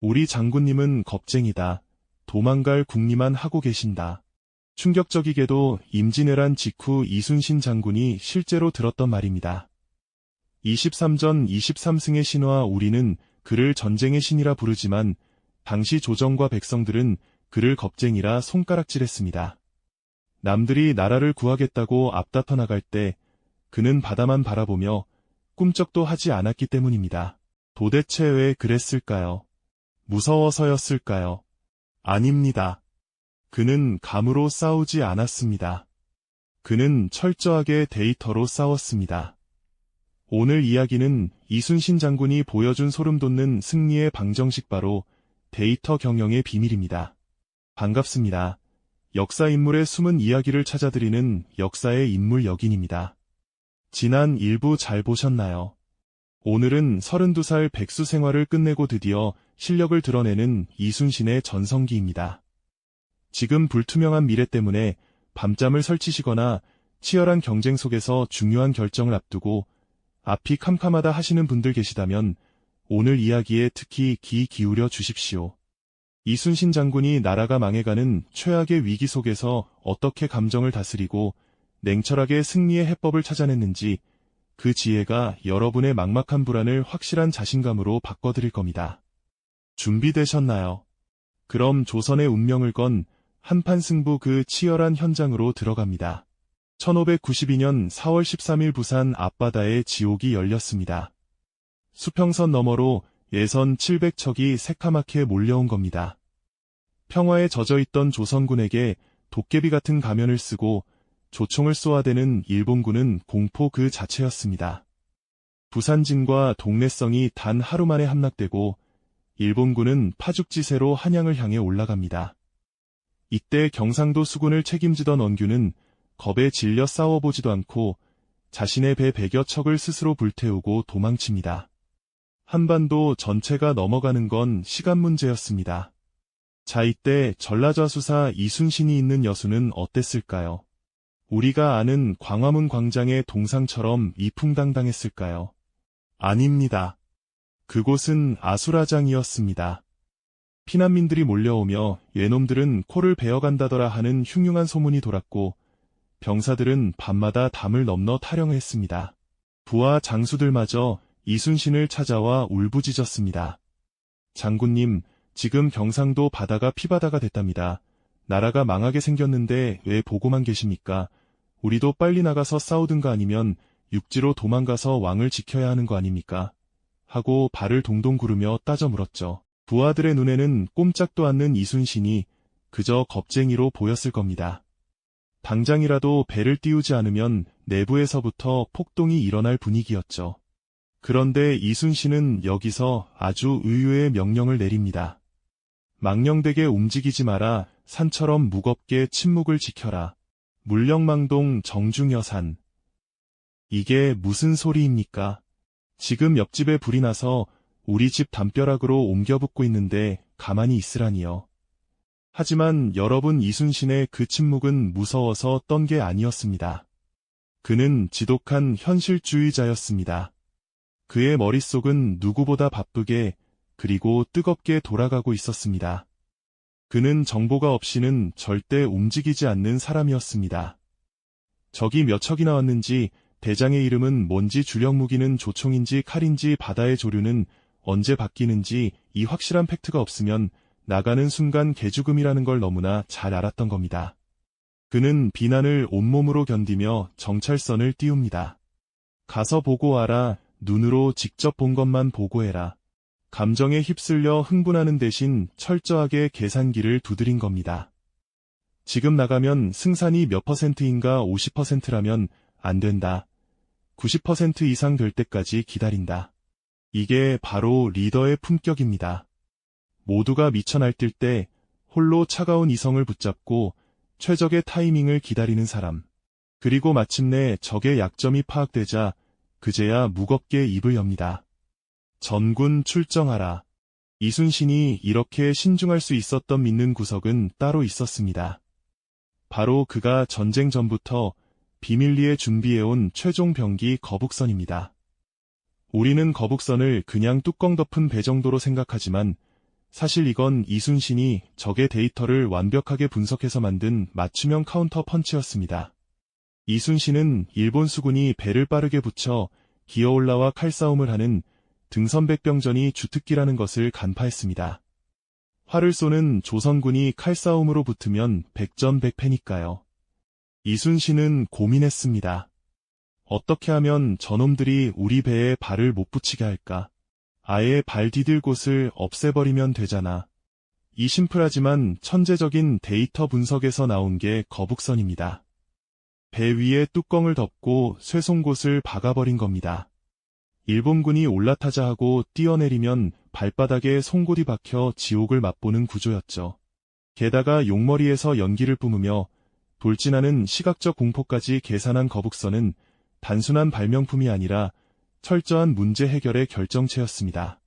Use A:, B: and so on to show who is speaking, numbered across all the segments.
A: 우리 장군님은 겁쟁이다. 도망갈 궁리만 하고 계신다. 충격적이게도 임진왜란 직후 이순신 장군이 실제로 들었던 말입니다. 23전 23승의 신화 우리는 그를 전쟁의 신이라 부르지만 당시 조정과 백성들은 그를 겁쟁이라 손가락질했습니다. 남들이 나라를 구하겠다고 앞다퉈 나갈 때 그는 바다만 바라보며 꿈쩍도 하지 않았기 때문입니다. 도대체 왜 그랬을까요? 무서워서였을까요? 아닙니다. 그는 감으로 싸우지 않았습니다. 그는 철저하게 데이터로 싸웠습니다. 오늘 이야기는 이순신 장군이 보여준 소름돋는 승리의 방정식 바로 데이터 경영의 비밀입니다. 반갑습니다. 역사 인물의 숨은 이야기를 찾아드리는 역사의 인물 역인입니다. 지난 일부 잘 보셨나요? 오늘은 32살 백수 생활을 끝내고 드디어 실력을 드러내는 이순신의 전성기입니다. 지금 불투명한 미래 때문에 밤잠을 설치시거나 치열한 경쟁 속에서 중요한 결정을 앞두고 앞이 캄캄하다 하시는 분들 계시다면 오늘 이야기에 특히 귀 기울여 주십시오. 이순신 장군이 나라가 망해가는 최악의 위기 속에서 어떻게 감정을 다스리고 냉철하게 승리의 해법을 찾아냈는지 그 지혜가 여러분의 막막한 불안을 확실한 자신감으로 바꿔드릴 겁니다. 준비되셨나요? 그럼 조선의 운명을 건 한판 승부 그 치열한 현장으로 들어갑니다. 1592년 4월 13일 부산 앞바다에 지옥이 열렸습니다. 수평선 너머로 예선 700척이 새카맣게 몰려온 겁니다. 평화에 젖어있던 조선군에게 도깨비 같은 가면을 쓰고 조총을 쏘아대는 일본군은 공포 그 자체였습니다. 부산진과 동래성이 단 하루 만에 함락되고 일본군은 파죽지세로 한양을 향해 올라갑니다. 이때 경상도 수군을 책임지던 원규는 겁에 질려 싸워보지도 않고 자신의 배 100여 척을 스스로 불태우고 도망칩니다. 한반도 전체가 넘어가는 건 시간 문제였습니다. 자, 이때 전라좌수사 이순신이 있는 여수는 어땠을까요? 우리가 아는 광화문 광장의 동상처럼 이풍당당했을까요? 아닙니다. 그곳은 아수라장이었습니다. 피난민들이 몰려오며 외놈들은 코를 베어간다더라 하는 흉흉한 소문이 돌았고 병사들은 밤마다 담을 넘너 타령했습니다. 부하 장수들마저 이순신을 찾아와 울부짖었습니다. 장군님, 지금 경상도 바다가 피바다가 됐답니다. 나라가 망하게 생겼는데 왜 보고만 계십니까? 우리도 빨리 나가서 싸우든가 아니면 육지로 도망가서 왕을 지켜야 하는 거 아닙니까? 하고 발을 동동 구르며 따져 물었죠. 부하들의 눈에는 꼼짝도 않는 이순신이 그저 겁쟁이로 보였을 겁니다. 당장이라도 배를 띄우지 않으면 내부에서부터 폭동이 일어날 분위기였죠. 그런데 이순신은 여기서 아주 의외의 명령을 내립니다. 망령되게 움직이지 마라. 산처럼 무겁게 침묵을 지켜라. 물령망동 정중여산. 이게 무슨 소리입니까? 지금 옆집에 불이 나서 우리 집 담벼락으로 옮겨붙고 있는데 가만히 있으라니요. 하지만 여러분, 이순신의 그 침묵은 무서워서 떤 게 아니었습니다. 그는 지독한 현실주의자였습니다. 그의 머릿속은 누구보다 바쁘게 그리고 뜨겁게 돌아가고 있었습니다. 그는 정보가 없이는 절대 움직이지 않는 사람이었습니다. 적이 몇 척이나 왔는지, 대장의 이름은 뭔지, 주력 무기는 조총인지 칼인지, 바다의 조류는 언제 바뀌는지 이 확실한 팩트가 없으면 나가는 순간 개죽음이라는 걸 너무나 잘 알았던 겁니다. 그는 비난을 온몸으로 견디며 정찰선을 띄웁니다. 가서 보고하라. 눈으로 직접 본 것만 보고해라. 감정에 휩쓸려 흥분하는 대신 철저하게 계산기를 두드린 겁니다. 지금 나가면 승산이 몇 %인가 50%라면 안 된다. 90% 이상 될 때까지 기다린다. 이게 바로 리더의 품격입니다. 모두가 미쳐 날뛸 때 홀로 차가운 이성을 붙잡고 최적의 타이밍을 기다리는 사람. 그리고 마침내 적의 약점이 파악되자 그제야 무겁게 입을 엽니다. 전군 출정하라. 이순신이 이렇게 신중할 수 있었던 믿는 구석은 따로 있었습니다. 바로 그가 전쟁 전부터 비밀리에 준비해온 최종 병기 거북선입니다. 우리는 거북선을 그냥 뚜껑 덮은 배 정도로 생각하지만 사실 이건 이순신이 적의 데이터를 완벽하게 분석해서 만든 맞춤형 카운터 펀치였습니다. 이순신은 일본 수군이 배를 빠르게 붙여 기어올라와 칼싸움을 하는 등선백병전이 주특기라는 것을 간파했습니다. 활을 쏘는 조선군이 칼싸움으로 붙으면 백전백패니까요. 이순신은 고민했습니다. 어떻게 하면 저놈들이 우리 배에 발을 못 붙이게 할까? 아예 발 디딜 곳을 없애버리면 되잖아. 이 심플하지만 천재적인 데이터 분석에서 나온 게 거북선입니다. 배 위에 뚜껑을 덮고 쇠송곳을 박아버린 겁니다. 일본군이 올라타자 하고 뛰어내리면 발바닥에 송곳이 박혀 지옥을 맛보는 구조였죠. 게다가 용머리에서 연기를 뿜으며 돌진하는 시각적 공포까지 계산한 거북선은 단순한 발명품이 아니라 철저한 문제 해결의 결정체였습니다.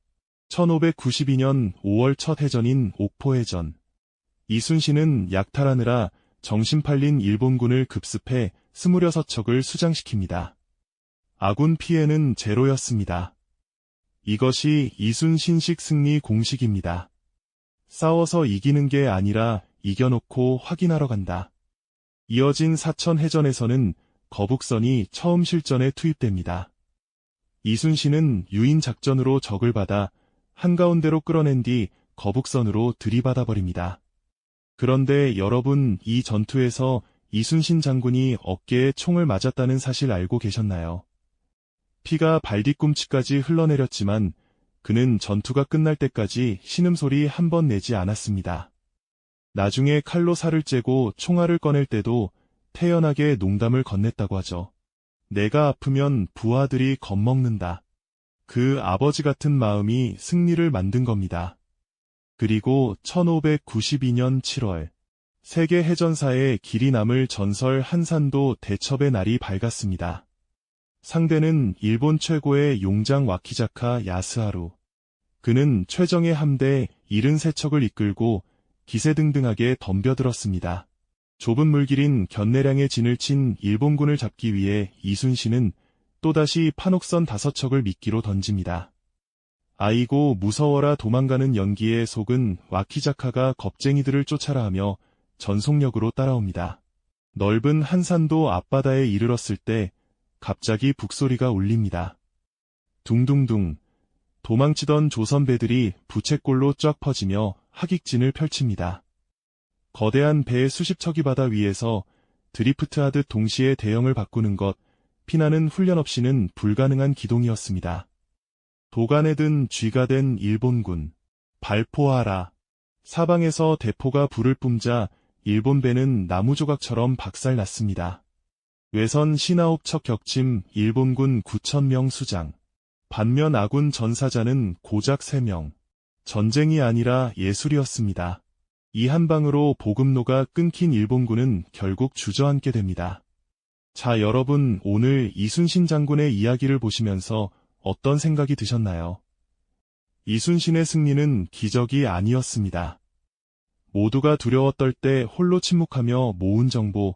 A: 1592년 5월 첫 해전인 옥포해전. 이순신은 약탈하느라 정신 팔린 일본군을 급습해 26척을 수장시킵니다. 아군 피해는 제로였습니다. 이것이 이순신식 승리 공식입니다. 싸워서 이기는 게 아니라 이겨놓고 확인하러 간다. 이어진 사천해전에서는 거북선이 처음 실전에 투입됩니다. 이순신은 유인 작전으로 적을 받아 한가운데로 끌어낸 뒤 거북선으로 들이받아버립니다. 그런데 여러분, 이 전투에서 이순신 장군이 어깨에 총을 맞았다는 사실 알고 계셨나요? 피가 발뒤꿈치까지 흘러내렸지만 그는 전투가 끝날 때까지 신음소리 한 번 내지 않았습니다. 나중에 칼로 살을 째고 총알을 꺼낼 때도 태연하게 농담을 건넸다고 하죠. 내가 아프면 부하들이 겁먹는다. 그 아버지 같은 마음이 승리를 만든 겁니다. 그리고 1592년 7월, 세계 해전사에 길이 남을 전설 한산도 대첩의 날이 밝았습니다. 상대는 일본 최고의 용장 와키자카 야스하루. 그는 최정예 함대 73척을 이끌고 기세등등하게 덤벼들었습니다. 좁은 물길인 견내량의 진을 친 일본군을 잡기 위해 이순신은 또다시 판옥선 5척을 미끼로 던집니다. 아이고 무서워라. 도망가는 연기에 속은 와키자카가 겁쟁이들을 쫓아라 하며 전속력으로 따라옵니다. 넓은 한산도 앞바다에 이르렀을 때 갑자기 북소리가 울립니다. 둥둥둥. 도망치던 조선배들이 부채꼴로 쫙 퍼지며 하객진을 펼칩니다. 거대한 배 수십 척이 바다 위에서 드리프트하듯 동시에 대형을 바꾸는 것, 피나는 훈련 없이는 불가능한 기동이었습니다. 도간에 든 쥐가 된 일본군. 발포하라. 사방에서 대포가 불을 뿜자 일본 배는 나무조각처럼 박살났습니다. 외선 59척 격침 일본군 9,000명 수장. 반면 아군 전사자는 고작 3명. 전쟁이 아니라 예술이었습니다. 이 한 방으로 보급로가 끊긴 일본군은 결국 주저앉게 됩니다. 자, 여러분, 오늘 이순신 장군의 이야기를 보시면서 어떤 생각이 드셨나요? 이순신의 승리는 기적이 아니었습니다. 모두가 두려웠던 때 홀로 침묵하며 모은 정보,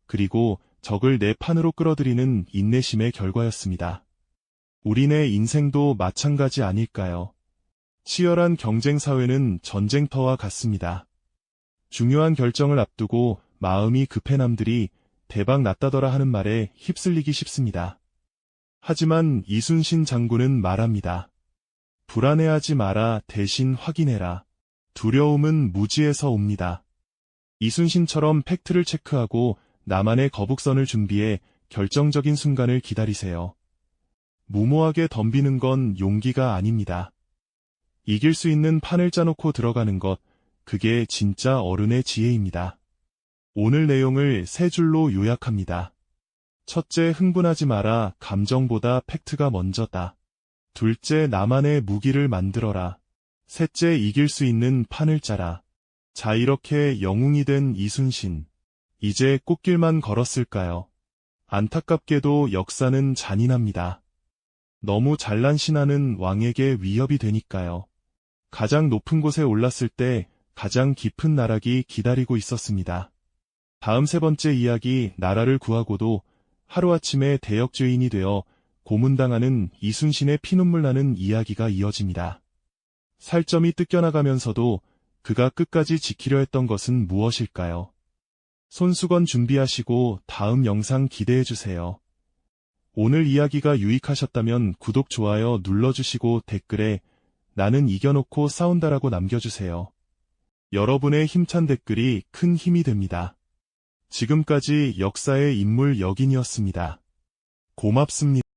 A: 그리고 적을 내 판으로 끌어들이는 인내심의 결과였습니다. 우리네 인생도 마찬가지 아닐까요? 치열한 경쟁 사회는 전쟁터와 같습니다. 중요한 결정을 앞두고 마음이 급해 남들이 대박 났다더라 하는 말에 휩쓸리기 쉽습니다. 하지만 이순신 장군은 말합니다. 불안해하지 마라. 대신 확인해라. 두려움은 무지에서 옵니다. 이순신처럼 팩트를 체크하고 나만의 거북선을 준비해 결정적인 순간을 기다리세요. 무모하게 덤비는 건 용기가 아닙니다. 이길 수 있는 판을 짜놓고 들어가는 것, 그게 진짜 어른의 지혜입니다. 오늘 내용을 3줄로 요약합니다. 첫째, 흥분하지 마라. 감정보다 팩트가 먼저다. 둘째, 나만의 무기를 만들어라. 셋째, 이길 수 있는 판을 짜라. 자, 이렇게 영웅이 된 이순신. 이제 꽃길만 걸었을까요? 안타깝게도 역사는 잔인합니다. 너무 잘난 신하는 왕에게 위협이 되니까요. 가장 높은 곳에 올랐을 때 가장 깊은 나락이 기다리고 있었습니다. 다음 3번째 이야기, 나라를 구하고도 하루아침에 대역죄인이 되어 고문당하는 이순신의 피눈물 나는 이야기가 이어집니다. 살점이 뜯겨나가면서도 그가 끝까지 지키려 했던 것은 무엇일까요? 손수건 준비하시고 다음 영상 기대해주세요. 오늘 이야기가 유익하셨다면 구독, 좋아요 눌러주시고 댓글에 나는 이겨놓고 싸운다라고 남겨주세요. 여러분의 힘찬 댓글이 큰 힘이 됩니다. 지금까지 역사의 인물 여긴이었습니다. 고맙습니다.